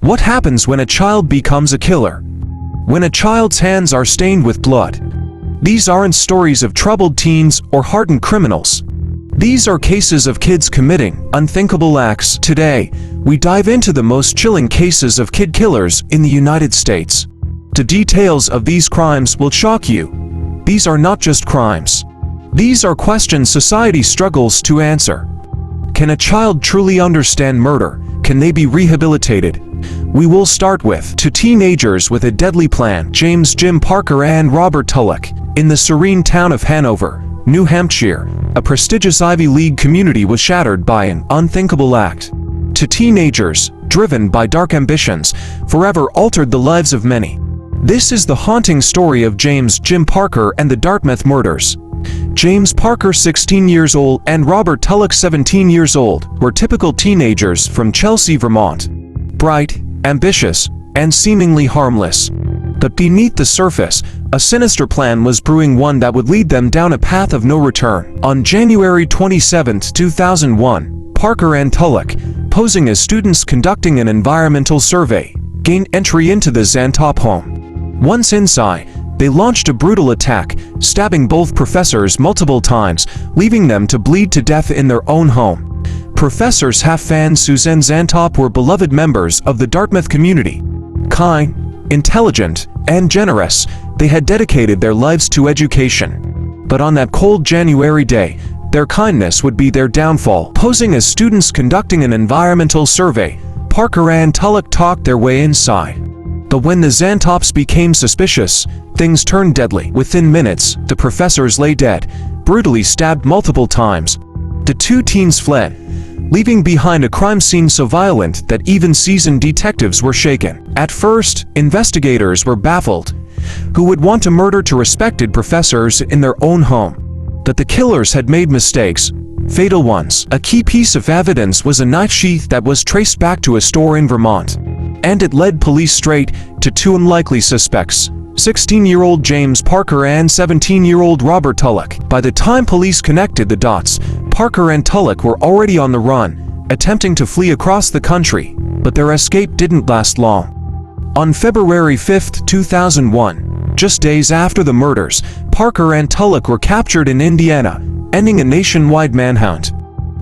What happens when a child becomes a killer? When a child's hands are stained with blood. These aren't stories of troubled teens or hardened criminals. These are cases of kids committing unthinkable acts. Today, we dive into the most chilling cases of kid killers in the United States. The details of these crimes will shock you. These are not just crimes. These are questions society struggles to answer. Can a child truly understand murder? Can they be rehabilitated? We will start with two teenagers with a deadly plan, James Jim Parker and Robert Tulloch. In the serene town of Hanover, New Hampshire, a prestigious Ivy League community was shattered by an unthinkable act. Two teenagers, driven by dark ambitions, forever altered the lives of many. This is the haunting story of James Jim Parker and the Dartmouth murders. James Parker, 16 years old, and Robert Tulloch, 17 years old, were typical teenagers from Chelsea, Vermont. Bright, ambitious, and seemingly harmless. But beneath the surface, a sinister plan was brewing, one that would lead them down a path of no return. On January 27, 2001, Parker and Tulloch, posing as students conducting an environmental survey, gained entry into the Zantop home. Once inside, they launched a brutal attack, stabbing both professors multiple times, leaving them to bleed to death in their own home. Professors Haff and Suzanne Zantop were beloved members of the Dartmouth community. Kind, intelligent, and generous, they had dedicated their lives to education. But on that cold January day, their kindness would be their downfall. Posing as students conducting an environmental survey, Parker and Tulloch talked their way inside. But when the Zantops became suspicious, things turned deadly. Within minutes, the professors lay dead, brutally stabbed multiple times. The two teens fled, leaving behind a crime scene so violent that even seasoned detectives were shaken. At first, investigators were baffled. Who would want to murder two respected professors in their own home? But the killers had made mistakes, fatal ones. A key piece of evidence was a knife sheath that was traced back to a store in Vermont. And it led police straight to two unlikely suspects, 16-year-old James Parker and 17-year-old Robert Tulloch. By the time police connected the dots, Parker and Tulloch were already on the run, attempting to flee across the country, but their escape didn't last long. On February 5, 2001, just days after the murders, Parker and Tulloch were captured in Indiana, ending a nationwide manhunt.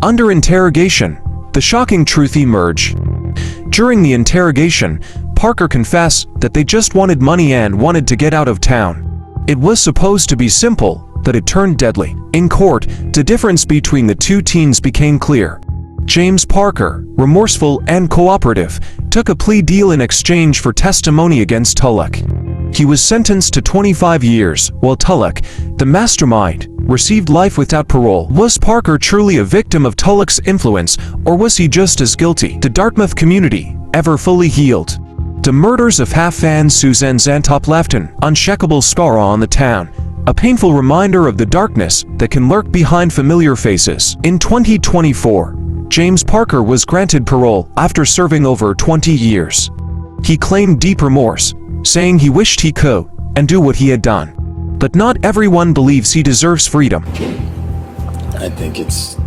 Under interrogation, the shocking truth emerged. During the interrogation, Parker confessed that they just wanted money and wanted to get out of town. It was supposed to be simple, but it turned deadly. In court, the difference between the two teens became clear. James Parker, remorseful and cooperative, took a plea deal in exchange for testimony against Tulloch. He was sentenced to 25 years, while Tulloch, the mastermind, received life without parole. Was Parker truly a victim of Tulloch's influence, or was he just as guilty? The Dartmouth community, ever fully healed. The murders of Haff and Suzanne Zantop left an unshakable scar on the town, a painful reminder of the darkness that can lurk behind familiar faces. In 2024, James Parker was granted parole after serving over 20 years. He claimed deep remorse, saying he wished he could undo what he had done. But not everyone believes he deserves freedom. I think it's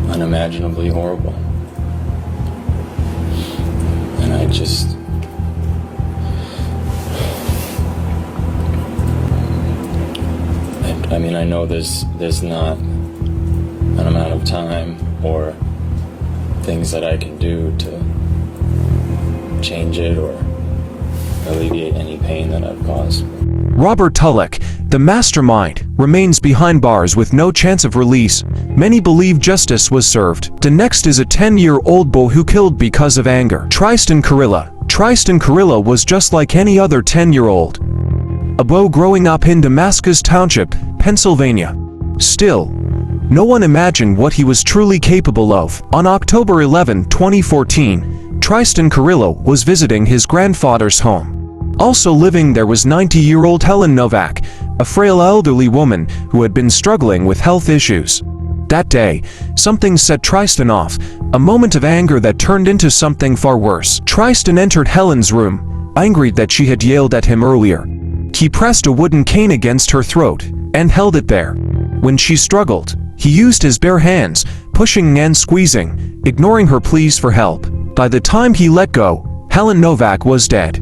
unimaginably horrible. And I know there's not an amount of time or things that I can do to change it or alleviate any pain that I've caused. Robert Tulloch, the mastermind, remains behind bars with no chance of release. Many believe justice was served. The next is a 10-year-old boy who killed because of anger. Tristan Carilla. Tristan Carilla was just like any other 10-year-old. A boy growing up in Damascus Township, Pennsylvania. Still, no one imagined what he was truly capable of. On October 11, 2014, Tristan Carilla was visiting his grandfather's home. Also living there was 90-year-old Helen Novak, a frail elderly woman who had been struggling with health issues. That day, something set Tristan off, a moment of anger that turned into something far worse. Tristan entered Helen's room, angry that she had yelled at him earlier. He pressed a wooden cane against her throat and held it there. When she struggled, he used his bare hands, pushing and squeezing, ignoring her pleas for help. By the time he let go, Helen Novak was dead.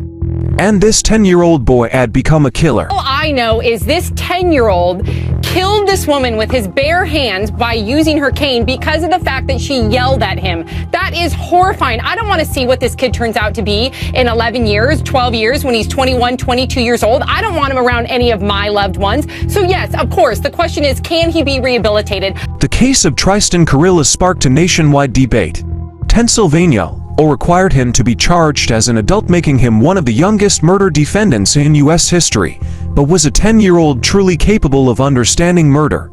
And this 10-year-old boy had become a killer. All I know is this 10-year-old killed this woman with his bare hands by using her cane because of the fact that she yelled at him. That is horrifying. I don't want to see what this kid turns out to be in 11 years, 12 years, when he's 21, 22 years old. I don't want him around any of my loved ones. So yes, of course, the question is, can he be rehabilitated? The case of Tristan Karilla sparked a nationwide debate. Pennsylvania law required him to be charged as an adult, making him one of the youngest murder defendants in U.S. history. But was a 10-year-old truly capable of understanding murder?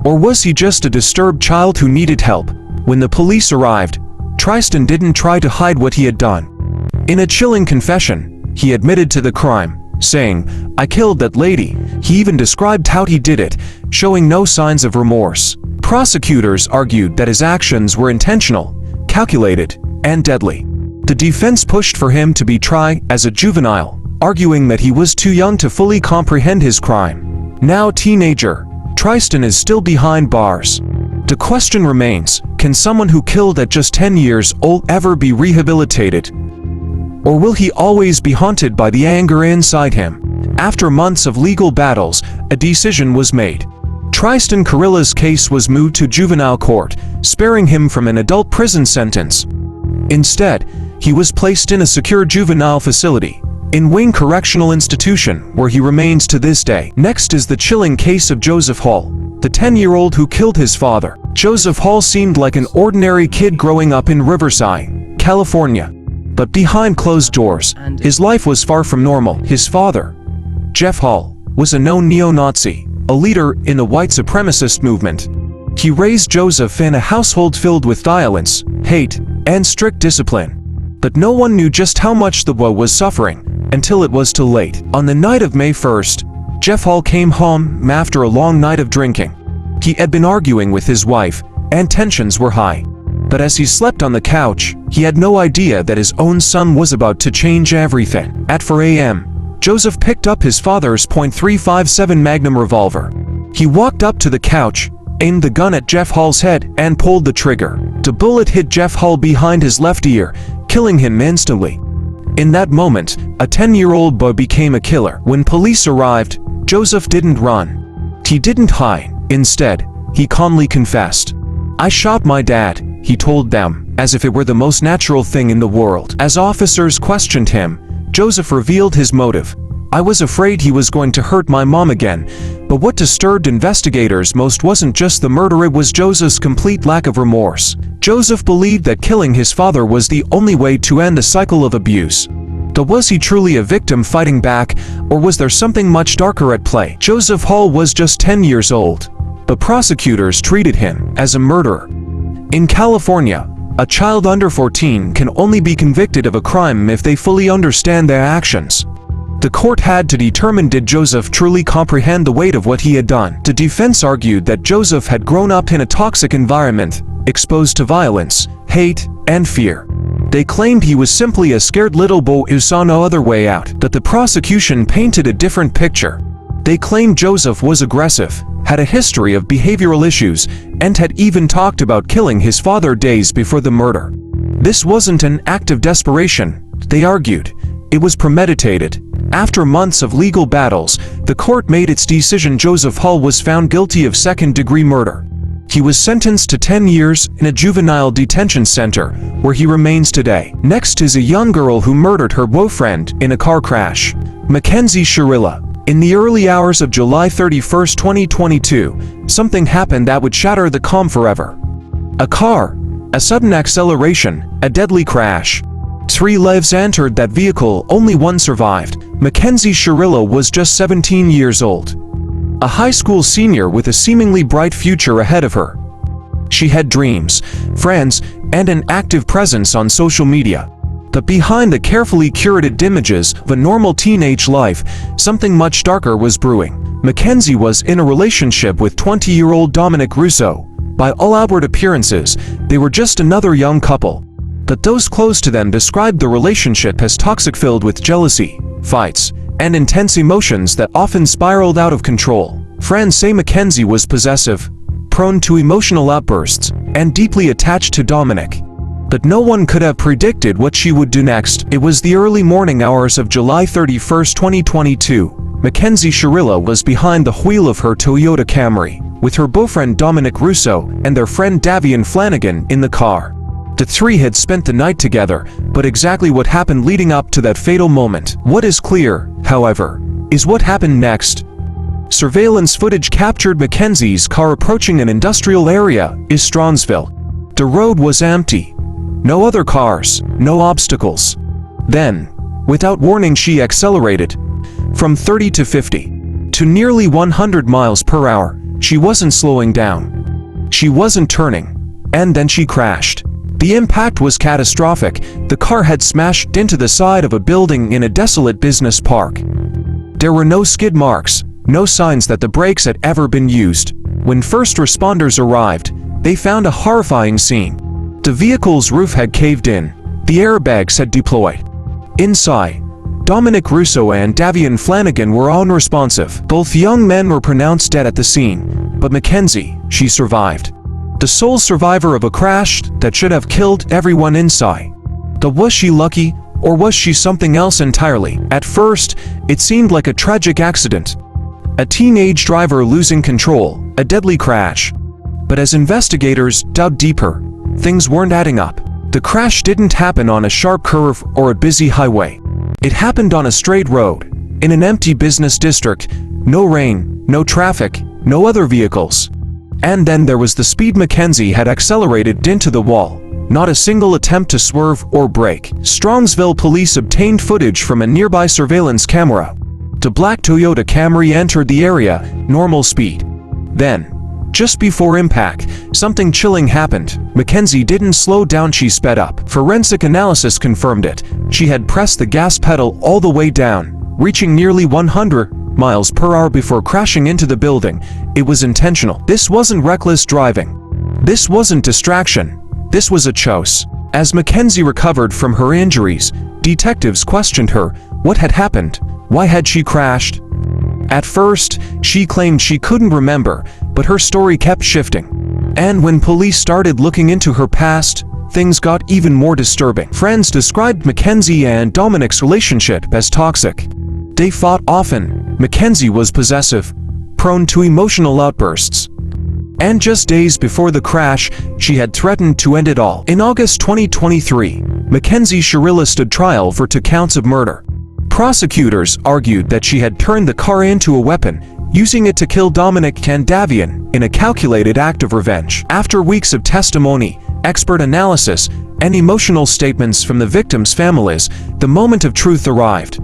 Or was he just a disturbed child who needed help? When the police arrived, Tristan didn't try to hide what he had done. In a chilling confession, he admitted to the crime, saying, "I killed that lady." He even described how he did it, showing no signs of remorse. Prosecutors argued that his actions were intentional, calculated, and deadly. The defense pushed for him to be tried as a juvenile, arguing that he was too young to fully comprehend his crime. Now teenager, Tristan is still behind bars. The question remains, can someone who killed at just 10 years old ever be rehabilitated? Or will he always be haunted by the anger inside him? After months of legal battles, a decision was made. Tristan Karilla's case was moved to juvenile court, sparing him from an adult prison sentence. Instead, he was placed in a secure juvenile facility, in Wing Correctional Institution, where he remains to this day. Next is the chilling case of Joseph Hall, the 10-year-old who killed his father. Joseph Hall seemed like an ordinary kid growing up in Riverside, California. But behind closed doors, his life was far from normal. His father, Jeff Hall, was a known neo-Nazi, a leader in the white supremacist movement. He raised Joseph in a household filled with violence, hate, and strict discipline. But no one knew just how much the boy was suffering, until it was too late. On the night of May 1st, Jeff Hall came home after a long night of drinking. He had been arguing with his wife, and tensions were high. But as he slept on the couch, he had no idea that his own son was about to change everything. At 4 a.m., Joseph picked up his father's .357 Magnum revolver. He walked up to the couch, aimed the gun at Jeff Hall's head, and pulled the trigger. The bullet hit Jeff Hall behind his left ear, killing him instantly. In that moment, a 10-year-old boy became a killer. When police arrived, Joseph didn't run. He didn't hide. Instead, he calmly confessed. "I shot my dad," he told them, as if it were the most natural thing in the world. As officers questioned him, Joseph revealed his motive. "I was afraid he was going to hurt my mom again." But what disturbed investigators most wasn't just the murder, it was Joseph's complete lack of remorse. Joseph believed that killing his father was the only way to end the cycle of abuse. But was he truly a victim fighting back, or was there something much darker at play? Joseph Hall was just 10 years old, but prosecutors treated him as a murderer. In California, a child under 14 can only be convicted of a crime if they fully understand their actions. The court had to determine, did Joseph truly comprehend the weight of what he had done? The defense argued that Joseph had grown up in a toxic environment, exposed to violence, hate, and fear. They claimed he was simply a scared little boy who saw no other way out. But the prosecution painted a different picture. They claimed Joseph was aggressive, had a history of behavioral issues, and had even talked about killing his father days before the murder. This wasn't an act of desperation, they argued. It was premeditated. After months of legal battles, the court made its decision. Joseph Hall was found guilty of second-degree murder. He was sentenced to 10 years in a juvenile detention center, where he remains today. Next is a young girl who murdered her boyfriend in a car crash. Mackenzie Sharilla. In the early hours of July 31, 2022, something happened that would shatter the calm forever. A sudden acceleration, a deadly crash. 3 lives entered that vehicle, only one survived. Mackenzie Sharilla was just 17 years old. A high school senior with a seemingly bright future ahead of her. She had dreams, friends, and an active presence on social media. But behind the carefully curated images of a normal teenage life, something much darker was brewing. Mackenzie was in a relationship with 20-year-old Dominic Russo. By all outward appearances, they were just another young couple. But those close to them described the relationship as toxic, filled with jealousy, fights, and intense emotions that often spiraled out of control. Friends say Mackenzie was possessive, prone to emotional outbursts, and deeply attached to Dominic. But no one could have predicted what she would do next. It was the early morning hours of July 31, 2022. Mackenzie Shirilla was behind the wheel of her Toyota Camry, with her boyfriend Dominic Russo and their friend Davian Flanagan in the car. The three had spent the night together, but exactly what happened leading up to that fatal moment. What is clear, however, is what happened next. Surveillance footage captured Mackenzie's car approaching an industrial area in Strongsville. The road was empty. No other cars, no obstacles. Then, without warning, she accelerated from 30 to 50 to nearly 100 miles per hour. She wasn't slowing down. She wasn't turning. And then she crashed. The impact was catastrophic. The car had smashed into the side of a building in a desolate business park. There were no skid marks, no signs that the brakes had ever been used. When first responders arrived, they found a horrifying scene. The vehicle's roof had caved in. The airbags had deployed. Inside, Dominic Russo and Davian Flanagan were unresponsive. Both young men were pronounced dead at the scene, but Mackenzie, she survived. The sole survivor of a crash that should have killed everyone inside. But was she lucky, or was she something else entirely? At first, it seemed like a tragic accident. A teenage driver losing control, a deadly crash. But as investigators dug deeper, things weren't adding up. The crash didn't happen on a sharp curve or a busy highway. It happened on a straight road, in an empty business district. No rain, no traffic, no other vehicles. And then there was the speed. Mackenzie had accelerated into the wall. Not a single attempt to swerve or brake. Strongsville police obtained footage from a nearby surveillance camera. The black Toyota Camry entered the area, normal speed. Then, just before impact, something chilling happened. Mackenzie didn't slow down, she sped up. Forensic analysis confirmed it. She had pressed the gas pedal all the way down, reaching nearly 100 miles per hour before crashing into the building. It was intentional. This wasn't reckless driving. This wasn't distraction. This was a choice. As Mackenzie recovered from her injuries, detectives questioned her. What had happened? Why had she crashed? At first, she claimed she couldn't remember, but her story kept shifting. And when police started looking into her past, things got even more disturbing. Friends described Mackenzie and Dominic's relationship as toxic. They fought often. Mackenzie was possessive, prone to emotional outbursts. And just days before the crash, she had threatened to end it all. In August 2023, Mackenzie Shirilla stood trial for 2 counts of murder. Prosecutors argued that she had turned the car into a weapon, using it to kill Dominic and Davian in a calculated act of revenge. After weeks of testimony, expert analysis, and emotional statements from the victims' families, the moment of truth arrived.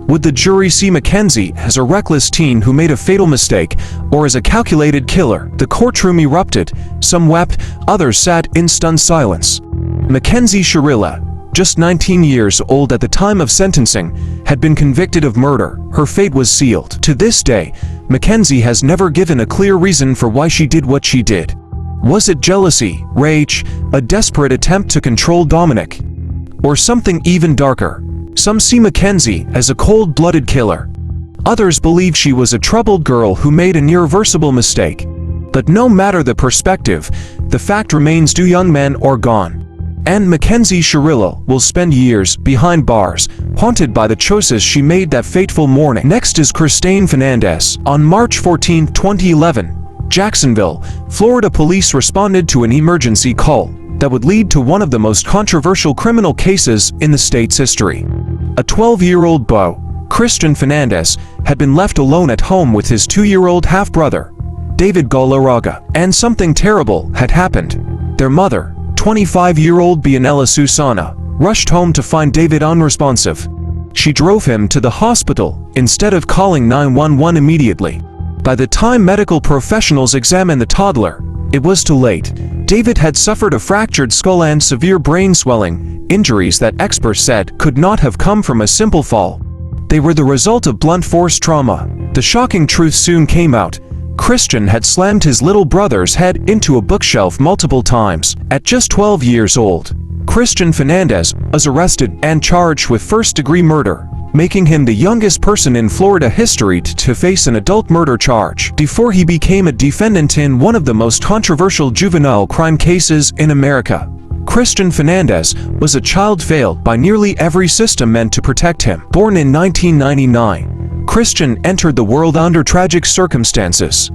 Would the jury see Mackenzie as a reckless teen who made a fatal mistake, or as a calculated killer? The courtroom erupted. Some wept, others sat in stunned silence. Mackenzie Shirilla, just 19 years old at the time of sentencing, had been convicted of murder. Her fate was sealed. To this day, Mackenzie has never given a clear reason for why she did what she did. Was it jealousy, rage, a desperate attempt to control Dominic? Or something even darker? Some see Mackenzie as a cold-blooded killer. Others believe she was a troubled girl who made an irreversible mistake. But no matter the perspective, the fact remains: 2 young men are gone. And Mackenzie Shirilla will spend years behind bars, haunted by the choices she made that fateful morning. Next is Christine Fernandez. On March 14, 2011, Jacksonville, Florida police responded to an emergency call that would lead to one of the most controversial criminal cases in the state's history. A 12-year-old boy, Christian Fernandez, had been left alone at home with his 2-year-old half-brother, David Galarraga. And something terrible had happened. Their mother, 25-year-old Bianella Susana, rushed home to find David unresponsive. She drove him to the hospital instead of calling 911 immediately. By the time medical professionals examined the toddler, it was too late. David had suffered a fractured skull and severe brain swelling, injuries that experts said could not have come from a simple fall. They were the result of blunt force trauma. The shocking truth soon came out. Christian had slammed his little brother's head into a bookshelf multiple times. At just 12 years old, Christian Fernandez was arrested and charged with first-degree murder, making him the youngest person in Florida history to face an adult murder charge. Before he became a defendant in one of the most controversial juvenile crime cases in America, Christian Fernandez was a child failed by nearly every system meant to protect him. Born in 1999, Christian entered the world under tragic circumstances.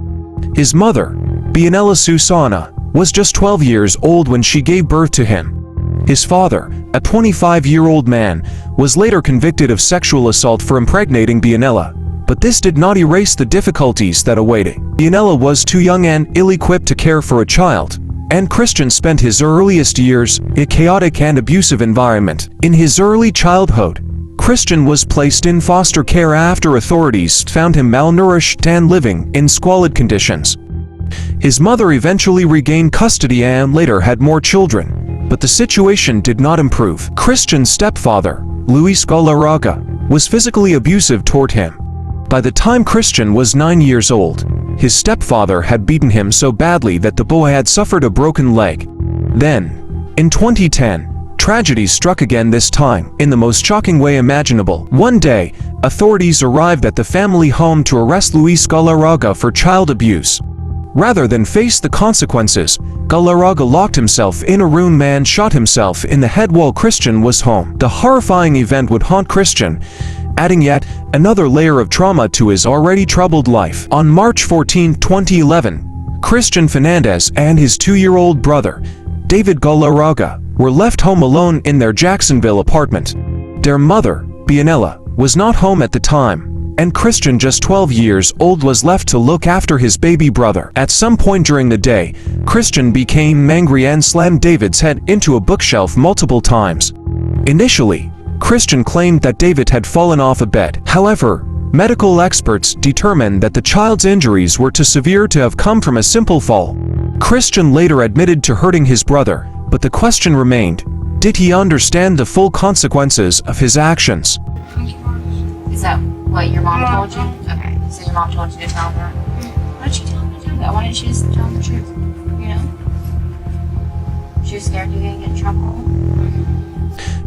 His mother, Bianella Susana, was just 12 years old when she gave birth to him. His father, a 25-year-old man, was later convicted of sexual assault for impregnating Bianella, but this did not erase the difficulties that awaited. Bianella was too young and ill-equipped to care for a child, and Christian spent his earliest years in a chaotic and abusive environment. In his early childhood, Christian was placed in foster care after authorities found him malnourished and living in squalid conditions. His mother eventually regained custody and later had more children, but the situation did not improve. Christian's stepfather, Luis Galarraga, was physically abusive toward him. By the time Christian was 9 years old, his stepfather had beaten him so badly that the boy had suffered a broken leg. Then, in 2010, tragedy struck again, this time in the most shocking way imaginable. One day, authorities arrived at the family home to arrest Luis Galarraga for child abuse. Rather than face the consequences, Galarraga locked himself in a room and shot himself in the head while Christian was home. The horrifying event would haunt Christian, adding yet another layer of trauma to his already troubled life. On March 14, 2011, Christian Fernandez and his 2-year-old brother, David Galarraga, were left home alone in their Jacksonville apartment. Their mother, Bianella, was not home at the time, and Christian, just 12 years old, was left to look after his baby brother. At some point during the day, Christian became angry and slammed David's head into a bookshelf multiple times. Initially, Christian claimed that David had fallen off a bed. However, medical experts determined that the child's injuries were too severe to have come from a simple fall. Christian later admitted to hurting his brother, but the question remained: did he understand the full consequences of his actions? Is that what your mom told you? Okay, so your mom told you to tell her. Why did she tell him to do that? Why didn't she just tell him the truth? You know? She was scared you were gonna get in trouble.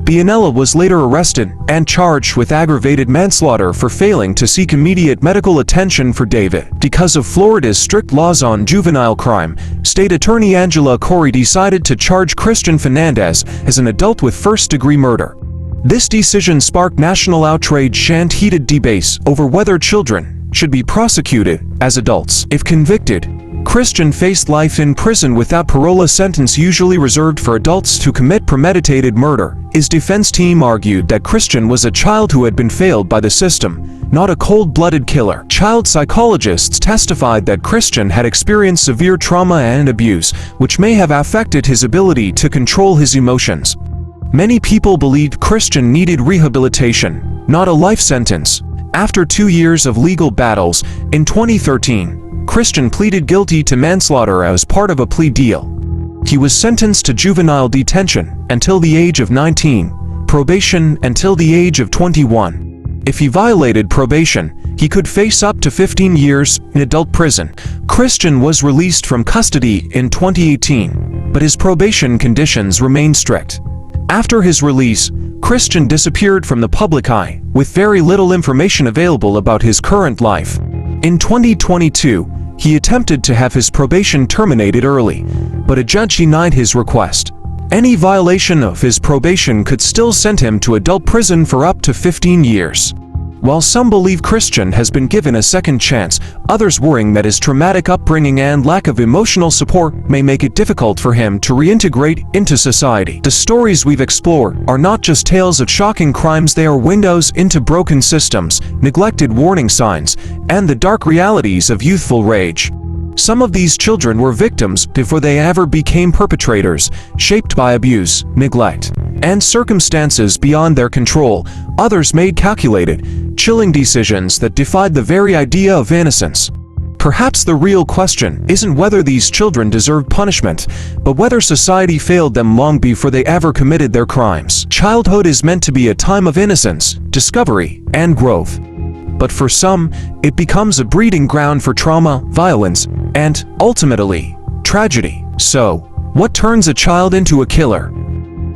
Bianella was later arrested and charged with aggravated manslaughter for failing to seek immediate medical attention for David. Because of Florida's strict laws on juvenile crime, State Attorney Angela Corey decided to charge Christian Fernandez as an adult with first-degree murder. This decision sparked national outrage and heated debates over whether children should be prosecuted as adults. If convicted, Christian faced life in prison without parole, a sentence usually reserved for adults who commit premeditated murder. His defense team argued that Christian was a child who had been failed by the system, not a cold-blooded killer. Child psychologists testified that Christian had experienced severe trauma and abuse, which may have affected his ability to control his emotions. Many people believed Christian needed rehabilitation, not a life sentence. After 2 years of legal battles, in 2013, Christian pleaded guilty to manslaughter as part of a plea deal. He was sentenced to juvenile detention until the age of 19, probation until the age of 21. If he violated probation, he could face up to 15 years in adult prison. Christian was released from custody in 2018, but his probation conditions remained strict. After his release, Christian disappeared from the public eye, with very little information available about his current life. In 2022, he attempted to have his probation terminated early, but a judge denied his request. Any violation of his probation could still send him to adult prison for up to 15 years. While some believe Christian has been given a second chance, others worrying that his traumatic upbringing and lack of emotional support may make it difficult for him to reintegrate into society. The stories we've explored are not just tales of shocking crimes, they are windows into broken systems, neglected warning signs, and the dark realities of youthful rage. Some of these children were victims before they ever became perpetrators, shaped by abuse, neglect, and circumstances beyond their control. Others made calculated, chilling decisions that defied the very idea of innocence. Perhaps the real question isn't whether these children deserve punishment, but whether society failed them long before they ever committed their crimes. Childhood is meant to be a time of innocence, discovery, and growth. But for some, it becomes a breeding ground for trauma, violence, and, ultimately, tragedy. So, what turns a child into a killer?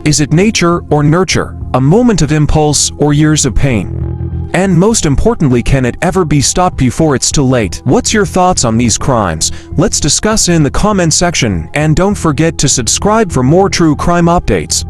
Is it nature or nurture, a moment of impulse or years of pain? And most importantly, can it ever be stopped before it's too late? What's your thoughts on these crimes? Let's discuss in the comment section, and don't forget to subscribe for more true crime updates.